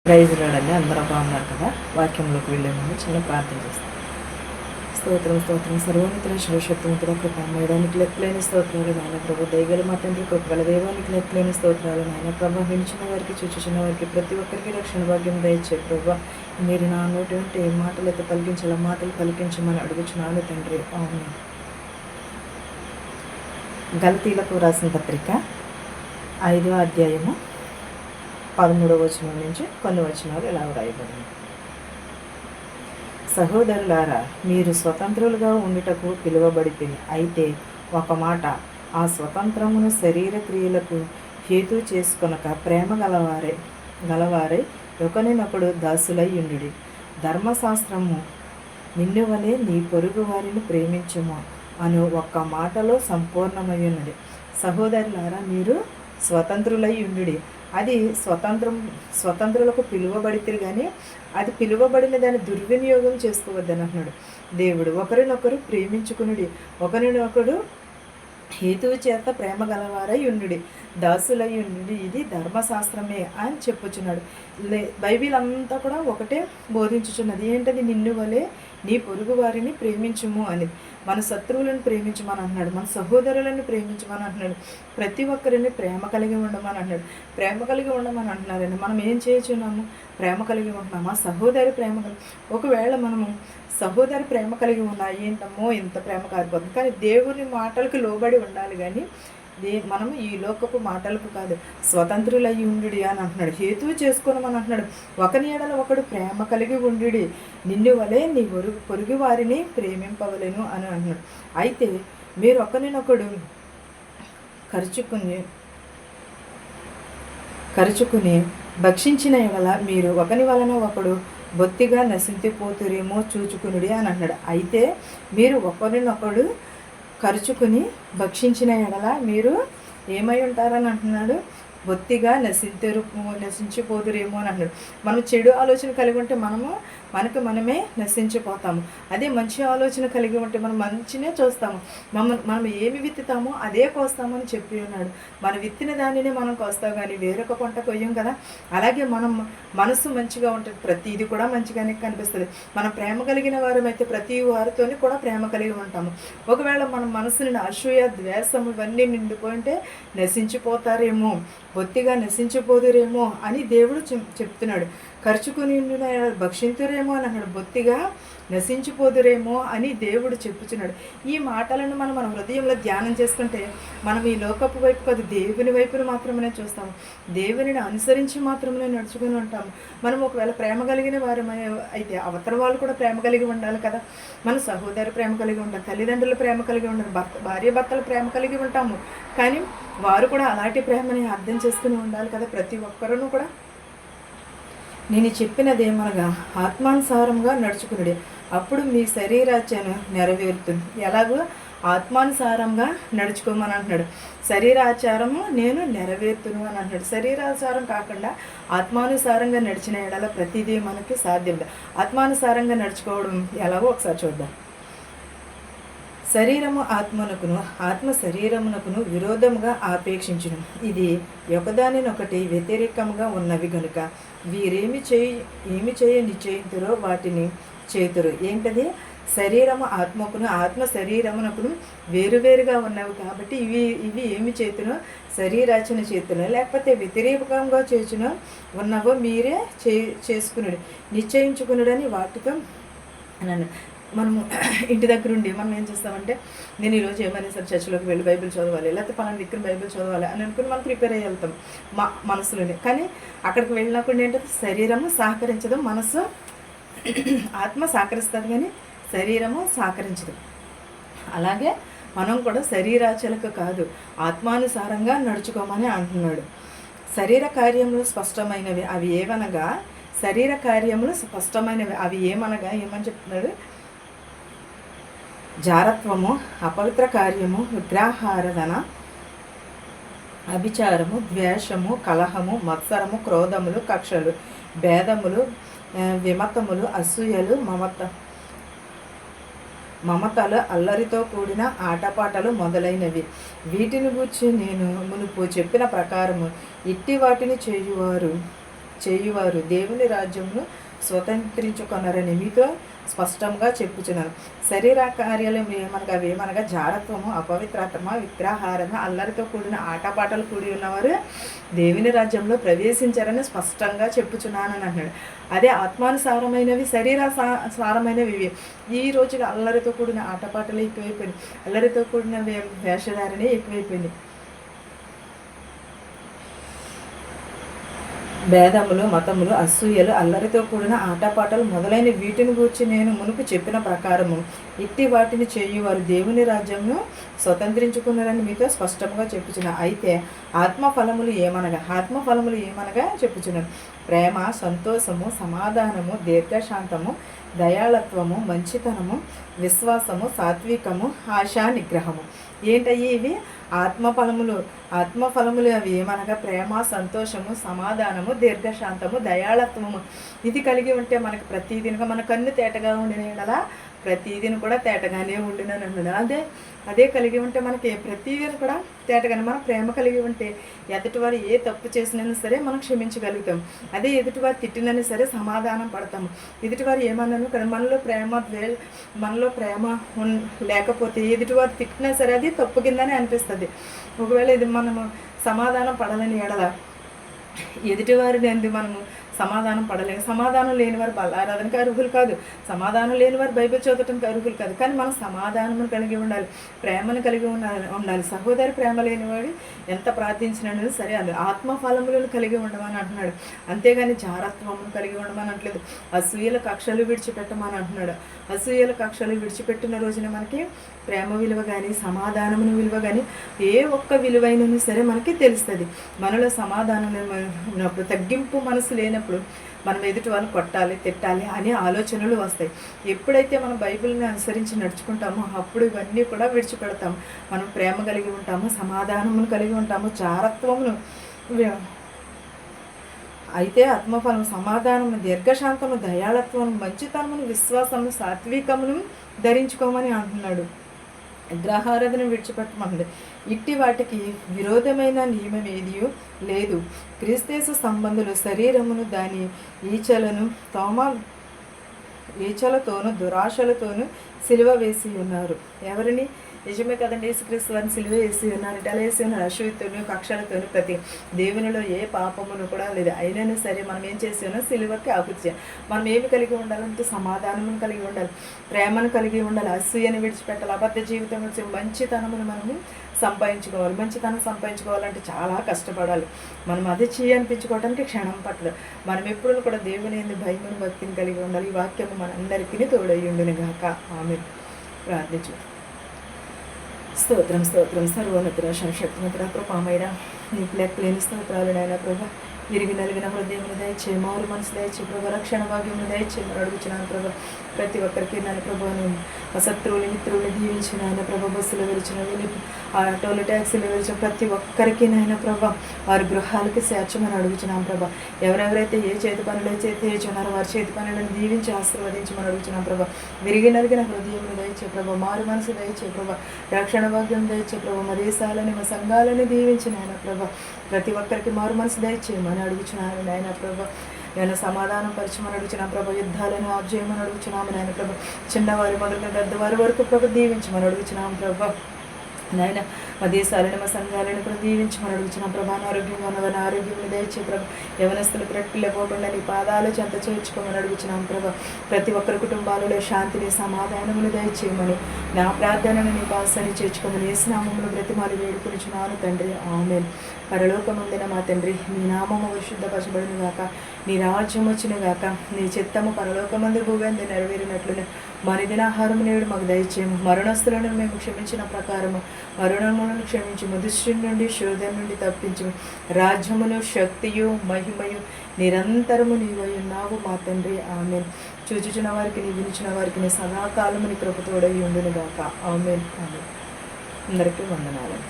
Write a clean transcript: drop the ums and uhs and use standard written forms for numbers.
Praise రాడండి. అందరూ బాగున్నారు కదా. వాక్యంలోకి వెళ్ళే ముందు చిన్న ప్రార్థన చేస్తాం. స్తోత్రం స్తోత్రం సర్వోన్నతుల శివశక్తివంతుల కృపమేయడానికి లెక్కలేని స్తోత్రాలు నాయన ప్రభు. దయగల మా తండ్రి కృపగల దేవానికి లెక్కలేని స్తోత్రాలు నాయన ప్రభు. వినిచిన వారికి చూచుచున్న వారికి ప్రతి ఒక్కరికి రక్షణ భాగ్యం దయచే ప్రభు. మీరు నా నోటి ఉంటే మాటలు అయితే పలికించాల మాటలు పలికించమని అడుగుచున్నాను తండ్రి. అవును. గలతీలకు రాసిన పత్రిక 5వ అధ్యాయము 13వ వచనం నుంచి కొన్ని వచనాలు ఇలా వ్రాయబడింది. సహోదరులారా, మీరు స్వతంత్రులుగా ఉండుటకు పిలువబడితిరి. అయితే ఒక మాట, ఆ స్వతంత్రమును శరీర క్రియలకు హేతు చేసుకొనక ప్రేమ గలవారై ఒకరినొకడు దాసులై ఉండుడి. ధర్మశాస్త్రము నిన్ను వలె నీ పొరుగు వారిని ప్రేమించుము అను ఒక్క మాటలో సంపూర్ణమై ఉన్నది. సహోదరులారా, మీరు స్వతంత్రులై ఉండుడి. అది స్వతంత్రులకు పిలువబడితే కానీ అది పిలువబడిన దాన్ని దుర్వినియోగం చేసుకోవద్దని అంటున్నాడు దేవుడు. ఒకరినొకరు ప్రేమించుకునుడి, ఒకరినొకడు హేతువు చేత ప్రేమ గలవారై ఉండుడి, దాసులై ఉండుడి. ఇది ధర్మశాస్త్రమే అని చెప్పుచున్నాడు. బైబిల్ అంతా కూడా ఒకటే బోధించుచున్నది. ఏంటది? నిన్ను వలె నీ పొరుగు వారిని ప్రేమించుము అని. మన శత్రువులను ప్రేమించమని అంటున్నాడు, మన సహోదరులను ప్రేమించమని అంటున్నాడు, ప్రతి ఒక్కరిని ప్రేమ కలిగి ఉండమని అంటున్నాడు. ప్రేమ కలిగి ఉండమని అంటున్నారండి. మనం ఏం చేయుచున్నాము? ప్రేమ కలిగి ఉంటున్నామా? సహోదరి ప్రేమ ఒకవేళ మనము సహోదరి ప్రేమ కలిగి ఉన్నా ఏంటమ్మో ఇంత ప్రేమ కారిపోతుంది. కానీ దేవుని మాటలకు లోబడి ఉండాలి. కానీ మనము ఈ లోకపు మాటలకు కాదు. స్వతంత్రులయ్యి ఉండుడి అని అంటున్నాడు. హేతువు చేసుకోనమని అంటున్నాడు. ఒకని ఎడల ఒకడు ప్రేమ కలిగి ఉండుడి, నిన్ను వలె నీ పొరుగు వారిని ప్రేమింపవలెను అని అంటున్నాడు. అయితే మీరు ఒకరినొకడు ఖర్చుకుని భక్షించిన ఎడల మీరు ఒకని వలన ఒకడు బొత్తిగా నశించిపోతురేమో చూచుకునుడి అని అంటున్నాడు. అయితే మీరు ఒకరినొకడు ఖర్చుకుని భక్షించిన ఎడల మీరు ఏమై ఉంటారని అంటున్నాడు? బొత్తిగా నశించిపోదురేమో అని అంటున్నాడు. మనం చెడు ఆలోచన కలిగి ఉంటే మనమే నశించిపోతాము. అదే మంచి ఆలోచన కలిగి ఉంటే మనం మంచినే చూస్తాము. మనం ఏమి విత్తుతామో అదే కోస్తామని చెప్పి ఉన్నాడు. మనం విత్తిన దానినే మనం కోస్తాం, కానీ వేరొక పంట కొయ్యం కదా. అలాగే మనం మనసు మంచిగా ఉంటుంది, ప్రతిది కూడా మంచిగానే కనిపిస్తుంది. మనం ప్రేమ కలిగిన వారమైతే ప్రతి వారితోని కూడా ప్రేమ కలిగి ఉంటాము. ఒకవేళ మన మనసుని అసూయ ద్వేషము ఇవన్నీ నిండిపోయింటే నశించిపోతారేమో, బొత్తిగా నశించిపోదురేమో అని దేవుడు చెప్తున్నాడు. ఖర్చుకుని భక్షింతురేమో అని అన్నాడు. బొత్తిగా నశించిపోదురేమో అని దేవుడు చెప్పుచున్నాడు. ఈ మాటలను మన హృదయంలో ధ్యానం చేసుకుంటే మనం ఈ లోకపు వైపు కాదు, దేవుని వైపును మాత్రమే చూస్తాము. దేవునిని అనుసరించి మాత్రమే నడుచుకుని ఉంటాము. మనం ఒకవేళ ప్రేమ కలిగిన వారు అయితే అవతల వాళ్ళు కూడా ప్రేమ కలిగి ఉండాలి కదా. మన సహోదరు ప్రేమ కలిగి ఉండాలి, తల్లిదండ్రులు ప్రేమ కలిగి ఉండాలి, భార్య భర్తలు ప్రేమ కలిగి ఉంటాము. కానీ వారు కూడా అలాంటి ప్రేమని అర్థం చేసుకుని ఉండాలి కదా. ప్రతి ఒక్కరూ కూడా నేను చెప్పినదేమనగా ఆత్మానుసారంగా నడుచుకునుడి, అప్పుడు మీ శరీరాచను నెరవేరుతుంది. ఎలాగో ఆత్మానుసారంగా నడుచుకోమని అంటున్నాడు. శరీరాచారము నేను నెరవేరుతును అని అంటున్నాడు. శరీరాచారం కాకుండా ఆత్మానుసారంగా నడిచిన ఎడల ప్రతిదీ మనకి సాధ్యం. ఆత్మానుసారంగా నడుచుకోవడం ఎలాగో ఒకసారి చూద్దాం. శరీరము ఆత్మనకును, ఆత్మ శరీరమునకును విరోధముగా ఆపేక్షించును. ఇది ఒకదానినొకటి వ్యతిరేకంగా ఉన్నవి గనుక వీరేమి చేయ నిశ్చయింతురో వాటిని చేతురు. ఏంటది? శరీరము ఆత్మకును, ఆత్మ శరీరమునకును వేరువేరుగా ఉన్నవి కాబట్టి ఇవి ఏమి చేతునో శరీరాచన చేతును, లేకపోతే వ్యతిరేకంగా చేచునో ఉన్నవో మీరే చేసుకునుడు, నిశ్చయించుకునుడని వాటితో అన్నాను. మనము ఇంటి దగ్గర ఉండి మనం ఏం చేస్తామంటే, నేను ఈరోజు ఏమైనా సరే చర్చిలోకి వెళ్ళి బైబిల్ చదవాలి, లేకపోతే పలానా దగ్గర బైబిల్ చదవాలి అని అనుకుని మనం ప్రిపేర్ అయ్యి వెళ్తాం మనసులోనే. కానీ అక్కడికి వెళ్ళినప్పుడు ఏంటంటే శరీరము సహకరించదు, మనసు ఆత్మ సహకరిస్తుంది కానీ శరీరము సహకరించదు. అలాగే మనం కూడా శరీరాచలకు కాదు, ఆత్మానుసారంగా నడుచుకోమని అంటున్నాడు. శరీర కార్యములు స్పష్టమైనవి అవి ఏమనగా శరీర కార్యములు స్పష్టమైనవి అవి ఏమనగా ఏమని చెప్తున్నాడు? జారత్వము, అపవిత్ర కార్యము, విగ్రహారాధన, అభిచారము, ద్వేషము, కలహము, మత్సరము, క్రోధములు, కక్షలు, భేదములు, విమతములు, అసూయలు, మమతలు, అల్లరితో కూడిన ఆటపాటలు మొదలైనవి. వీటిని గూర్చి నేను మునుపు చెప్పిన ప్రకారము ఇట్టి వాటిని చేయువారు దేవుని రాజ్యమును స్వతంత్రించుకొనరని మీతో స్పష్టంగా చెప్పుచున్నాను. శరీర కార్యాలు ఏమనగా జారత్వము, అపవిత్రతమ, విగ్రహారణ, అల్లరితో కూడిన ఆటపాటలు కూడి ఉన్నవారు దేవుని రాజ్యంలో ప్రవేశించారని స్పష్టంగా చెప్పుచున్నాను అని అన్నాడు. అదే ఆత్మానుసారమైనవి, సారమైనవి ఇవి. ఈ రోజుగా అల్లరితో కూడిన ఆటపాటలు ఎక్కువైపోయినాయి, అల్లరితో కూడిన వేషధారణ ఎక్కువైపోయింది. భేదములు, మతములు, అసూయలు, అల్లరితో కూడిన ఆటపాటలు మొదలైన వీటిని గూర్చి నేను మునుపు చెప్పిన ప్రకారము ఇట్టి వాటిని చేయువారు దేవుని రాజ్యంను స్వతంత్రించుకున్నారని మీతో స్పష్టంగా చెప్పుచున్నారు. అయితే ఆత్మఫలములు ఏమనగా చెప్పుచున్నారు. ప్రేమ, సంతోషము, సమాధానము, దీర్ఘశాంతము, దయాళత్వము, మంచితనము, విశ్వాసము, సాత్వికము, ఆశా నిగ్రహము. ఏంటయ్యి ఇవి? ఆత్మఫలములు అవి ఏమనగా ప్రేమ, సంతోషము, సమాధానము, దీర్ఘశాంతము, దయాళత్వము. ఇది కలిగి ఉంటే మనకు ప్రతిదినగా మన కన్ను తేటగా ఉండిన ఎడల ప్రతిదిన కూడా తేటగానే ఉండినని అన్నాడు. అదే కలిగి ఉంటే మనకి ప్రతిదిన కూడా తేటగానే, మనం ప్రేమ కలిగి ఉంటే ఎదుటివారు ఏ తప్పు చేసినా సరే మనం క్షమించగలుగుతాం. అదే ఎదుటివారు తిట్టినని సరే సమాధానం పడతాము. ఎదుటివారు ఏమన్నాను కానీ మనలో ప్రేమ లేకపోతే ఎదుటివారు తిట్టినా సరే అది తప్పు కిందనే అనిపిస్తుంది. ఒకవేళ ఇది మనము సమాధానం పడాలని ఎడల ఎదుటివారిని మనము సమాధానం పడలేము. సమాధానం లేని వారు బల్లారాధనకి అర్హులు కాదు, సమాధానం లేని వారు బైబిల్ చదవటానికి అర్హులు కాదు. కానీ మనం సమాధానమును కలిగి ఉండాలి, ప్రేమను కలిగి ఉండాలి. సహోదరి ప్రేమ లేనివాడు ఎంత ప్రార్థించినది సరే అది ఆత్మఫలములను కలిగి ఉండమని అంటున్నాడు. అంతేగాని జారత్వమును కలిగి ఉండమని అంటలేదు. అసూయల కక్షలు విడిచిపెట్టమని అంటున్నాడు. అసూయల కక్షలు విడిచిపెట్టిన రోజున మనకి ప్రేమ విలువ కానీ, సమాధానమును విలువ కానీ, ఏ ఒక్క విలువైనను సరే మనకి తెలుస్తుంది. మనలో సమాధానం ఉన్నప్పుడు, తగ్గింపు మనసు లేనప్పుడు మనం ఎదుటి వాళ్ళు కొట్టాలి, తిట్టాలి అనే ఆలోచనలు వస్తాయి. ఎప్పుడైతే మనం బైబిల్ని అనుసరించి నడుచుకుంటామో అప్పుడు ఇవన్నీ కూడా విడిచిపెడతాము. మనం ప్రేమ కలిగి ఉంటాము, సమాధానమును కలిగి ఉంటాము, చారత్వమును. అయితే ఆత్మఫలము, సమాధానము, దీర్ఘశాంతము, దయాళత్వము, మంచితనమును, విశ్వాసము, సాత్వికమును ధరించుకోమని అంటున్నాడు. విగ్రహారాధన విడిచిపెట్టమంది. ఇట్టి వాటికి విరోధమైన నియమం ఏదియూ లేదు. క్రీస్తు సంబంధులు శరీరమును దాని ఈచలతోనూ దురాశలతోనూ సిలువ వేసి ఉన్నారు. ఎవరిని? నిజమే కదండి, యేసుక్రీస్తు వారిని సిలువ వేసి ఉన్నారు. ఇటలా వేసి ఉన్నారు, అసూయతోనూ కక్షలతోనూ. ప్రతి దేవునిలో ఏ పాపమును కూడా లేదు. అయినా సరే మనం ఏం చేసి ఉన్నాం? సిలువకి ఆకుతి. మనం ఏమి కలిగి ఉండాలంటే సమాధానమును కలిగి ఉండాలి, ప్రేమను కలిగి ఉండాలి, అసూయను విడిచిపెట్టాలి, అబద్ధ జీవితం వచ్చి మంచితనమును మనము సంపాదించుకోవాలి. మంచితనం సంపాదించుకోవాలంటే చాలా కష్టపడాలి. మనం అది అనిపించుకోవడానికి క్షణం పట్టదు. మనం ఎప్పుడు కూడా దేవుని భయమును, భక్తిని కలిగి ఉండాలి. ఈ వాక్యము మనందరికీ తోడయ్యుండును గాక. ఆమేన్. ప్రార్థించు. స్తోత్రం సర్వోన్నతుడ, శక్తిమంతుడ, కృపామయుడ, నీకు లెక్కలేని స్తోత్రాలు నాయన ప్రభా. విరిగి నలిగిన హృదయమును దయచే, మారు మనసు దయచే ప్రభా, రక్షణ భాగ్యమును దయచే మనం అడుగుచున్నాను ప్రభా. ప్రతి ఒక్కరికి నాయన ప్రభా, నేను శత్రువులు మిత్రువులు దీవించిన ఆయన ప్రభా, బస్సులో వెలిచిన ఆటోలు ట్యాక్సీలు వెలిచిన ప్రతి ఒక్కరికి నాయన ప్రభా, వారి గృహాలకి చేర్చమని అడుగుచున్నాం ప్రభా. ఎవరెవరైతే ఏ చేతి పనులు చేస్తున్నారో వారి చేతి పనులను దీవించి ఆశీర్వదించమని అడుగుచున్నాం ప్రభా. విరిగి నలిగిన హృదయమును దయచే ప్రభా, మారు మనసు దయచే ప్రభా, రక్షణ భాగ్యం దయచే ప్రభా, మా దేశాలని మా సంఘాలని దీవించిన ఆయన ప్రభా. ప్రతి ఒక్కరికి మారు మనసు దయచేయమని అడుగుచున్నాను నాయన ప్రభా. నేను సమాధానం పరిచయమని అడుగుచున్నాం ప్రభా. యుద్ధాలను ఆఫ్ చేయమని అడుగుచున్నాము నాయన ప్రభా. చిన్నవారి మొదలుగా పెద్దవారి వరకు ప్రభా దీవించమని అడుగుచున్నాం ప్రభా. నాయన మా దేశాలను మా సంఘాలను కూడా దీవించమని అడుగుచున్నాం ప్రభా. ఆరోగ్యంగా ఉన్నవారిని ఆరోగ్యం దయచే ప్రభా. యవనస్తులకు రెట్టిల్లిపోకుండా నీ పాదాలు చెంత చేర్చుకోమని అడుగుచున్నాం ప్రభా. ప్రతి ఒక్కరి కుటుంబాలలో శాంతిని, సమాధానమును దయచేయమని, నా ప్రార్థనను నీ పాసాన్ని చేర్చుకోమని యేసు నామములో బ్రతిమాలి వేడుకొనుచున్నాను తండ్రి. ఆమేన్. పరలోకమందున మా తండ్రి, నీ నామము విశుద్ధపరచబడును గాక, నీ రాజ్యం వచ్చును గాక, నీ చిత్తము పరలోకమందు భూగందు నెరవేరినట్లును మా నిదినాహారం నేడు మాకు దయచేయము. మరణస్తులను మేము క్షమించిన ప్రకారము మరణములను క్షమించము. దుష్టుని నుండి, శోధన నుండి తప్పించము. రాజ్యమును, శక్తియు, మహిమయు నిరంతరము నీవై ఉన్నావు మా తండ్రి. ఆమేన్. చూచుచున్న వారికి, నీ వినిచిన వారికి నీ సదాకాలము నీ కృపతోడై ఉండును గాక. ఆమేన్. ఆమేన్. అందరికీ వందనాలు.